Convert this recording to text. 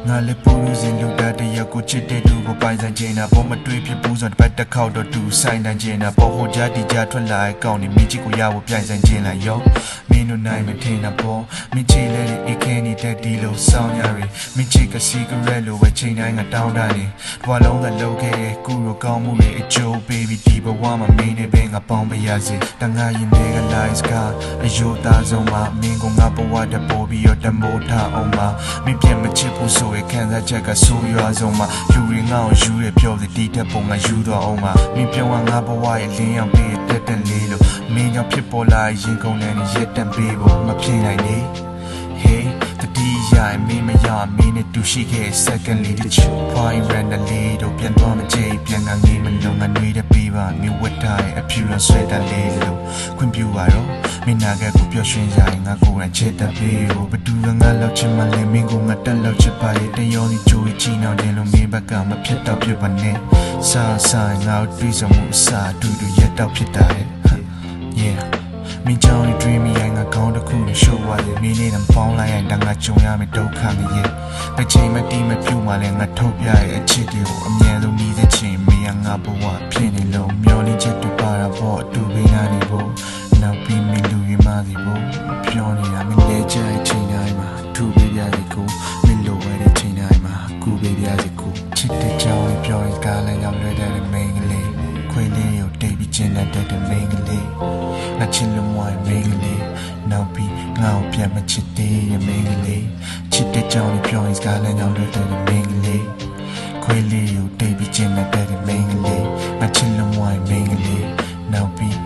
ငါလည်းပူလို့စဉ်လူတာတရက်ကိုချစ်တဲ့သူကိုပိုင်ဆိုင်ခြင်းနာပေါ်မတွေ့ဖြစ်ဘူးဆိုတော့တစ်ပတ်တစ်ခေါက်တော့သူဆိုင်နိုင်ခြင်းနာပေါ်ဟိုကြားတီကြားထွက်လာတဲ့ကောင်းနေမင်းချစ်ကိုရဖို့ပြိုင်ဆိုင်ခြင်းလားယောမင်းတို့နိုင်မထင်တာပေါ်မင်းချစ်လဲအေးခဲနေတဲ့ဒီလိုဆောင်းရရမင်းချစ်ကစီဂရက်လိုပဲချိန်တိုင်းကတောင်းတနေဘဝလုံးကလုံးခဲ့တဲ့ကုလိုကောင်းမှုတွေအကျိုးပေးပြီးဒီဘဝမှာမင်းနဲ့ပဲငါပေါင်းပြရစေတန်ခါရင်တွေက lies ကအယိုသားဆုံးမှာမင်းကငါဘဝတပေါ်ပြီးတော့တမိုးထားအောင်မှာမင်းပြန်မချစ်ဘူးဆိုရင်ခံစားချက်ကဆိုးရွားဆုံးမှာယူရင်ငါ့ကိုယူရပြောတဲ့ဒီတဲ့ပုံကယူတော့အောင်မှာမင်းပြောင်းငါဘဝရဲ့လင်းရောက်ပြီးတက်တက်လေးလို့မင်းကြောင့်ဖြစ်ပေါ်လာရင်ကုန်တဲ့ရက်တံပေးဖို့မဖြစ်နိုင်လေ Hey တတိယမင်းမရမင်းနဲ့တူရှိခဲ့ second lead ချူ fine randomly တော့ပြန်သွားမကြိတ်ပြန်ငါငေးမလုံးငါနှွေးတဲ့ပေးပါမြို့ဝတ်တိုင်းအဖြူရဆွဲတလေးလို့ခွင့်ပြုပါတော့မင်းနာကကိုပျော်ရွှင်ကြရင်ငါကိုယ်တိုင်ချစ်တဲ့ပေးကိုဘသူကငါလောက်ချင်မှလည်းမင်းကိုငါတက်လောက်ချစ်ပါရဲ့တယောဒီကြိုးချီနှောင်းတယ်လို့မင်းဘက်ကမဖြစ်တော့ပြပါနဲ့စားစားငါတို့တွေ့ဆုံမှုအစားတူတူရက်တော့ဖြစ်တာရဲ့ Yeahမင်းကြောင့် dream ရိုင်းငါကောင်းတစ်ခုနဲ့ show ပါလေမင်းနဲ့ပေါင်းလိုက်ရင်တန်ငါကြုံရမယ်ဒုက္ခမရဲ့တစ်ချိန်မတီးမပြူမှလည်းငါထုတ်ပြရဲ့အချစ်တွေကိုအမြဲဆုံးနှီးတဲ့ချိန်မင်းငါဘဝဖြစ်နေလို့မျောလင်းချက်တူပါတာပေါ့အတူပေးရနေဖို့နောက်ပြီးမင်းလူရင်မစီဖို့ပြောနေတာမင်းလည်းကြိုက်ချိန်တိုင်းမှာအတူပေးရစီကိုမင်းလိုဝဲတဲ့ချိန်တိုင်းမှာကူပေးရစီကိုချစ်တဲ့ကြောင်းပြောရင်ကားလည်းရောက်လွယ်တဲ့မင်းကလေးခွေးလေးကိုတိတ်ပြီးကျင်းတဲ့မင်းကလေးငါချစ်လို့မဝိုင်းမင်းကလေးနောက်ပြီးငါ့ကိုပြန်မချစ်သေးရဲ့မင်းကလေးချစ်တဲ့ကြောင်းပြောရင်ကားလည်းရောက်လွယ်တဲ့မင်းကလေးခွေးလေးကိုတိတ်ပြီးကျင်းတဲ့မင်းကလေးငါချစ်လို့မဝိုင်းမင်းကလေးနောက်ပြီး